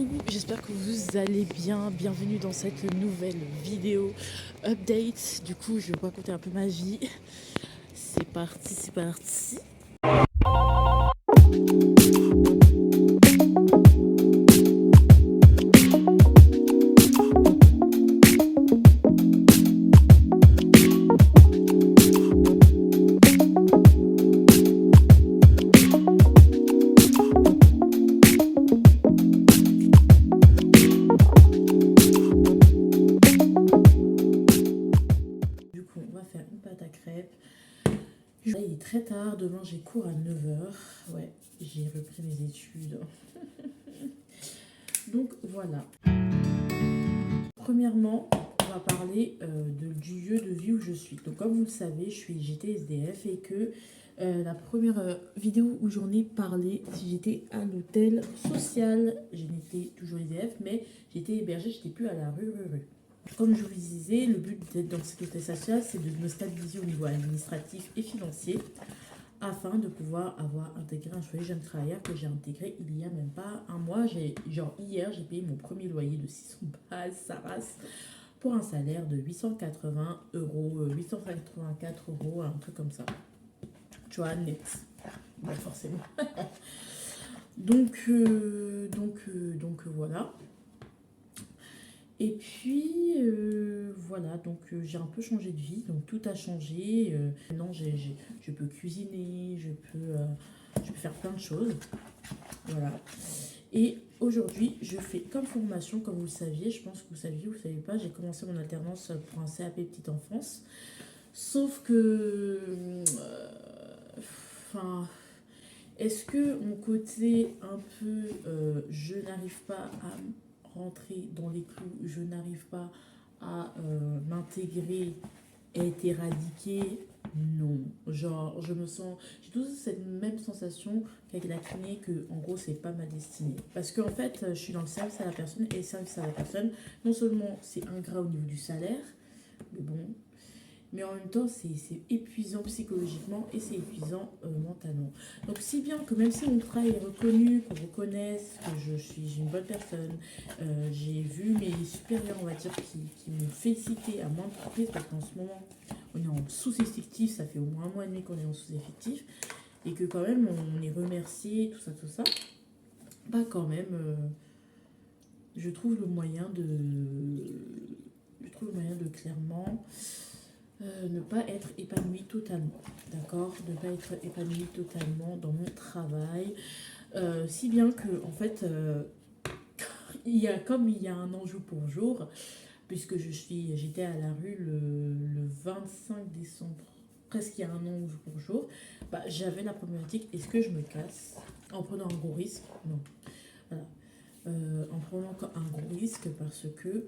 Coucou, j'espère que vous allez bien. Bienvenue dans cette nouvelle vidéo update. Du coup, je vais vous raconter un peu ma vie. C'est parti, c'est parti. Du coup, on va faire une pâte à crêpes. Il est très tard, demain j'ai cours à 9 h. Ouais, j'ai repris mes études. Donc voilà. Premièrement, on va parler du lieu de vie où je suis. Donc comme vous le savez, j'étais SDF et que la première vidéo où j'en ai parlé, si j'étais à l'hôtel social, je n'étais toujours SDF, mais j'étais hébergée, j'étais plus à la rue. Comme je vous le disais, le but d'être dans cette hôtel social, c'est de me stabiliser au niveau administratif et financier afin de pouvoir avoir intégré un foyer jeune travailleur que j'ai intégré il y a même pas un mois. Hier, j'ai payé mon premier loyer de 600 balles, ça rase, pour un salaire de 880 euros, 884 euros, un truc comme ça. Tu vois, net. Bon, forcément. Donc voilà. Et puis voilà, donc j'ai un peu changé de vie, donc tout a changé. Maintenant, je peux cuisiner, je peux faire plein de choses. Voilà. Et aujourd'hui, je fais comme formation, comme vous le saviez, je pense que vous saviez, vous ne savez pas, j'ai commencé mon alternance pour un CAP Petite Enfance. Sauf que, enfin, est-ce que mon côté un peu, je n'arrive pas à rentrer dans les clous, je n'arrive pas à m'intégrer, est éradiqué? Non. Genre, je me sens, j'ai toujours cette même sensation qu'avec la kiné, que en gros, c'est pas ma destinée. Parce qu'en fait, je suis dans le service à la personne, et le service à la personne, non seulement c'est ingrat au niveau du salaire, mais bon, mais en même temps, c'est épuisant psychologiquement et c'est épuisant mentalement. Donc, si bien que même si mon travail est reconnu, qu'on reconnaisse que j'ai une bonne personne, j'ai vu mes supérieurs, on va dire, qui m'ont félicité à moins de reprises, parce qu'en ce moment, on est en sous-effectif, ça fait au moins un mois et demi qu'on est en sous-effectif, et que quand même, on est remercié, tout ça, bah quand même, je trouve le moyen de... Je trouve le moyen de clairement ne pas être épanouie totalement, d'accord? Ne pas être épanouie totalement dans mon travail, si bien que, en fait, comme il y a un an jour pour jour, puisque j'étais à la rue le 25 décembre, presque il y a un an jour pour jour, bah, j'avais la problématique, est-ce que je me casse en prenant un gros risque? Non. Voilà. En prenant un gros risque parce que,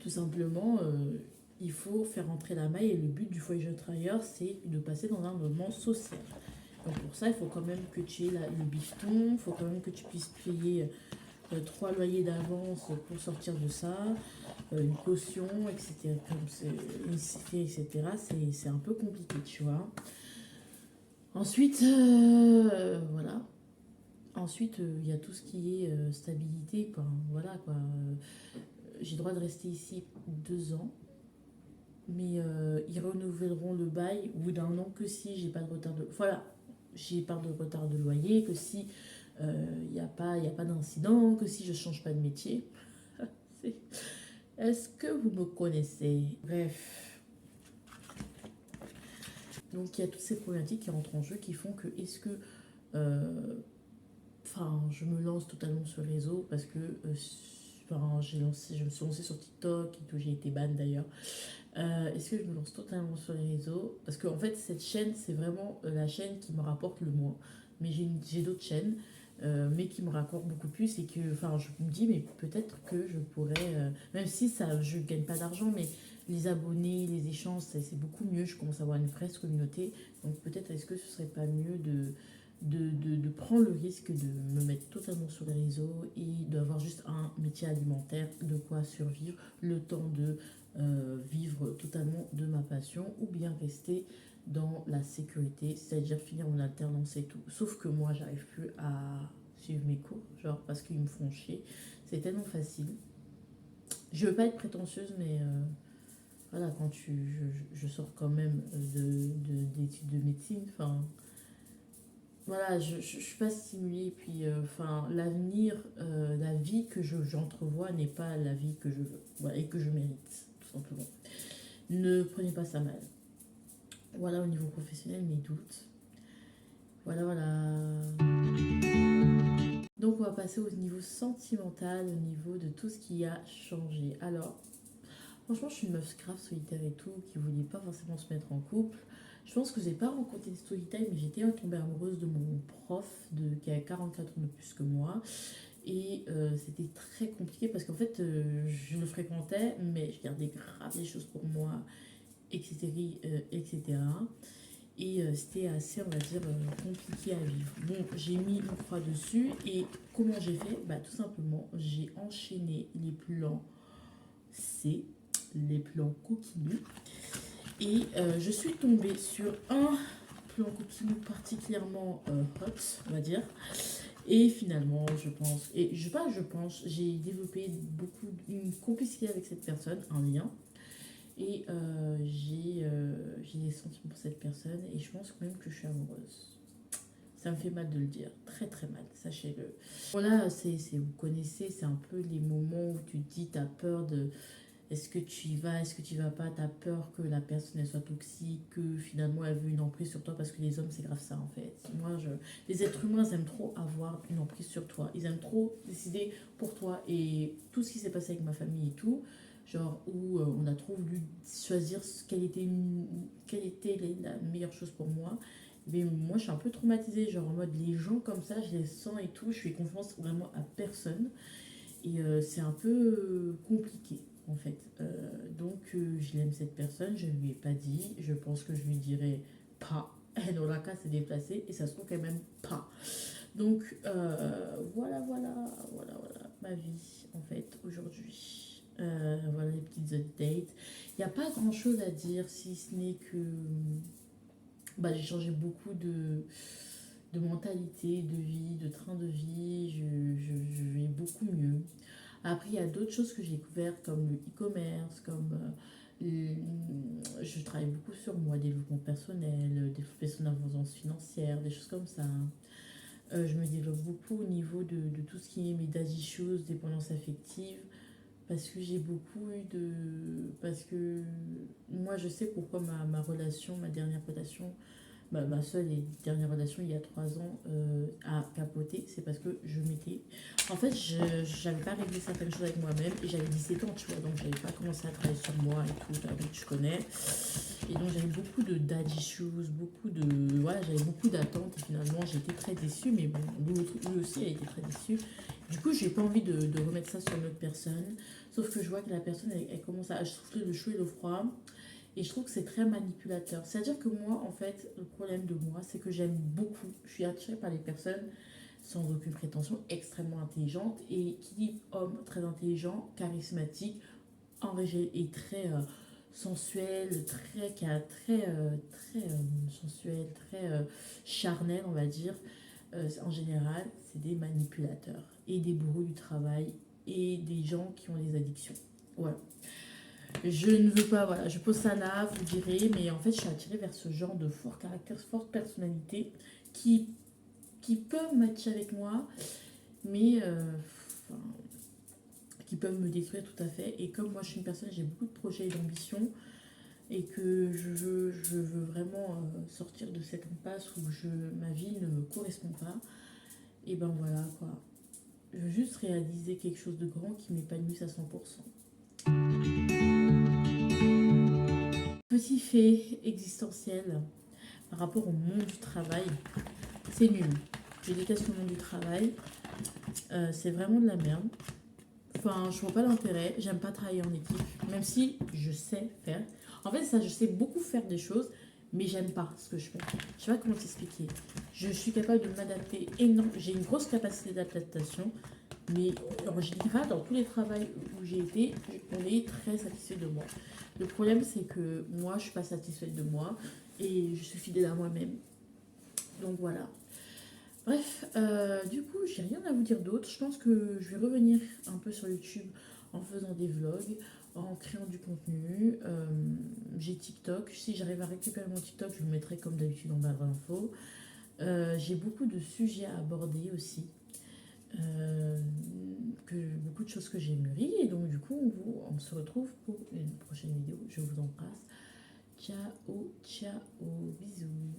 tout simplement, il faut faire entrer la maille et le but du foyer jeune travailleur, c'est de passer dans un moment social. Donc pour ça, il faut quand même que tu aies le bifton, il faut quand même que tu puisses payer 3 loyers d'avance pour sortir de ça, une caution, etc. C'est un peu compliqué, tu vois. Ensuite, voilà. Ensuite, il y a tout ce qui est stabilité, quoi. Voilà, quoi. J'ai le droit de rester ici 2 ans. Mais ils renouvelleront le bail au bout d'un an que si j'ai pas de retard de... Voilà, j'ai pas de retard de loyer, que si il n'y a pas d'incident, que si je change pas de métier. Est-ce que vous me connaissez? Bref. Donc il y a toutes ces problématiques qui rentrent en jeu qui font que est-ce que... Enfin, je me lance totalement sur le réseau parce que... Enfin, je me suis lancée sur TikTok et tout, j'ai été ban d'ailleurs. Est-ce que je me lance totalement sur les réseaux? Parce qu'en fait, cette chaîne, c'est vraiment la chaîne qui me rapporte le moins. Mais j'ai d'autres chaînes, mais qui me rapportent beaucoup plus. Et que, enfin, je me dis, mais peut-être que je pourrais, même si ça, je gagne pas d'argent, mais les abonnés, les échanges, c'est beaucoup mieux. Je commence à avoir une vraie communauté. Donc peut-être, est-ce que ce serait pas mieux de prendre le risque de me mettre totalement sur les réseaux et d'avoir juste un métier alimentaire, de quoi survivre, le temps de vivre totalement de ma passion, ou bien rester dans la sécurité, c'est-à-dire finir mon alternance et tout. Sauf que moi, j'arrive plus à suivre mes cours, genre parce qu'ils me font chier. C'est tellement facile. Je veux pas être prétentieuse, mais voilà, quand je sors quand même d'études de médecine, enfin, voilà, je suis pas stimulée, puis, enfin, l'avenir, la vie que j'entrevois n'est pas la vie que je veux, voilà, et que je mérite, tout simplement. Ne prenez pas ça mal. Voilà au niveau professionnel, mes doutes. Voilà, voilà. Donc, on va passer au niveau sentimental, au niveau de tout ce qui a changé. Alors, franchement, je suis une meuf grave solitaire et tout, qui voulait pas forcément se mettre en couple. Je pense que j'ai pas rencontré de story time, mais j'étais tombée amoureuse de mon prof qui a 44 ans de plus que moi. Et c'était très compliqué parce qu'en fait, je le fréquentais, mais je gardais grave des choses pour moi, etc. etc. Et c'était assez, on va dire, compliqué à vivre. Bon, j'ai mis une croix dessus et comment j'ai fait? Bah, tout simplement, j'ai enchaîné les plans C, les plans coquinous. Et je suis tombée sur un plan coquinou particulièrement hot, on va dire. Et finalement, je pense, j'ai développé une complicité avec cette personne, un lien. Et j'ai des sentiments pour cette personne et je pense même que je suis amoureuse. Ça me fait mal de le dire, très très mal, sachez-le. Voilà, vous connaissez, c'est un peu les moments où tu te dis, t'as peur de est-ce que tu y vas, est-ce que tu y vas pas, t'as peur que la personne elle soit toxique, que finalement elle veut une emprise sur toi parce que les hommes c'est grave ça en fait. Les êtres humains ils aiment trop avoir une emprise sur toi, ils aiment trop décider pour toi et tout ce qui s'est passé avec ma famille et tout, genre où on a trop voulu choisir quelle était la meilleure chose pour moi. Mais moi je suis un peu traumatisée, genre en mode les gens comme ça je les sens et tout, je fais confiance vraiment à personne. Et c'est un peu compliqué en fait. Je l'aime cette personne, je ne lui ai pas dit. Je pense que je lui dirai pas. Elle aura qu'à se déplacer et ça se trouve qu'elle m'aime pas. Donc voilà ma vie en fait aujourd'hui. Voilà les petites updates. Il n'y a pas grand chose à dire si ce n'est que bah, j'ai changé beaucoup de mentalité, de vie, de train de vie. Je vais beaucoup mieux. Après, il y a d'autres choses que j'ai découvertes comme le e-commerce, je travaille beaucoup sur moi, développement personnel, développer son avance financière, des choses comme ça. Je me développe beaucoup au niveau de tout ce qui est mes daddy issues, dépendance affective, parce que j'ai beaucoup eu de... Parce que moi, je sais pourquoi ma dernière relation, ma seule et dernière relation il y a 3 ans a capoté, c'est parce que je m'étais... En fait, je n'avais pas réglé certaines choses avec moi-même et j'avais 17 ans, tu vois, donc j'avais pas commencé à travailler sur moi et tout, donc tu connais. Et donc j'avais beaucoup de daddy issues, voilà, j'avais beaucoup d'attentes et finalement j'ai été très déçue, mais bon, lui aussi a été très déçu. Du coup, j'ai pas envie de remettre ça sur une autre personne, sauf que je vois que la personne, elle commence à souffler le chaud et le froid. Et je trouve que c'est très manipulateur. C'est-à-dire que moi, en fait, le problème de moi, c'est que j'aime beaucoup, je suis attirée par les personnes sans aucune prétention, extrêmement intelligentes. Et qui dit homme très intelligent, charismatique, enragé et très sensuel, très sensuel, très charnel, on va dire. En général, c'est des manipulateurs et des bourreaux du travail et des gens qui ont des addictions. Voilà. Je ne veux pas, voilà, je pose ça là, vous direz, mais en fait, je suis attirée vers ce genre de fort caractère, forte personnalité qui, qui peuvent matcher avec moi, mais enfin, qui peuvent me détruire tout à fait. Et comme moi, je suis une personne, j'ai beaucoup de projets et d'ambitions, et que je veux vraiment sortir de cette impasse où ma vie ne me correspond pas, et ben voilà, quoi. Je veux juste réaliser quelque chose de grand qui m'épanouisse à 100%. Petit fait existentiel par rapport au monde du travail, c'est nul. Je déteste le monde du travail. C'est vraiment de la merde. Enfin, je vois pas l'intérêt. J'aime pas travailler en équipe, même si je sais faire. En fait, ça, je sais beaucoup faire des choses, mais j'aime pas ce que je fais. Je sais pas comment t'expliquer. Je suis capable de m'adapter énormément. J'ai une grosse capacité d'adaptation, mais en général, dans tous les travails où j'ai été, on est très satisfait de moi. Le problème, c'est que moi, je suis pas satisfaite de moi et je suis fidèle à moi-même. Donc voilà. Bref, du coup, j'ai rien à vous dire d'autre. Je pense que je vais revenir un peu sur YouTube en faisant des vlogs, en créant du contenu. J'ai TikTok. Si j'arrive à récupérer mon TikTok, je le mettrai comme d'habitude en barre d'infos. J'ai beaucoup de sujets à aborder aussi. euh, Beaucoup de choses que j'ai mûries. Et donc, du coup, on se retrouve pour une prochaine vidéo. Je vous embrasse. Ciao, ciao, bisous.